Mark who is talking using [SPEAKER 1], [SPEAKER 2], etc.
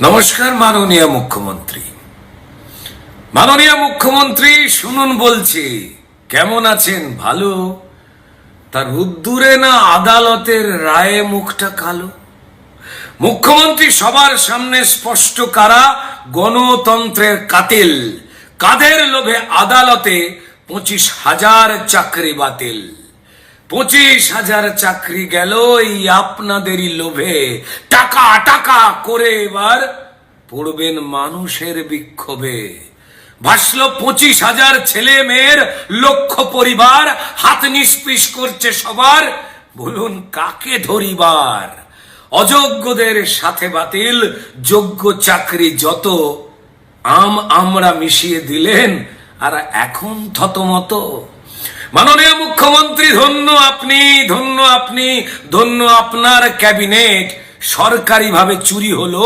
[SPEAKER 1] নমস্কার মাননীয় মুখ্যমন্ত্রী। মাননীয় মুখ্যমন্ত্রী শুনুন বলছি, কেমন আছেন? ভালো? তার রুদ্দুরে না আদালতের রায়ে মুখটা কালো? মুখ্যমন্ত্রী সবার সামনে স্পষ্ট কারা গণতন্ত্রের কাতিল। কাদের লোভে আদালতে 25,000 চাকরি বাতিল। 25,000 চাকরি গেল এই আপনাদেরই লোভে। টাকা টাকা করে এবার পড়বেন মানুষের বিক্ষোভে। ভাসল 25,000 ছেলে মেয়ের লক্ষ পরিবার, হাত নিষ্পিস করছে সবার। বলুন কাকে ধরিবার? অযোগ্যদের সাথে বাতিল, যোগ্য চাকরি যত আমরা মিশিয়ে দিলেন, আর এখন থতমত। মাননীয় মুখ্যমন্ত্রী ধন্য আপনি, ধন্য আপনি, ধন্য আপনার ক্যাবিনেট। সরকারিভাবে চুরি হলো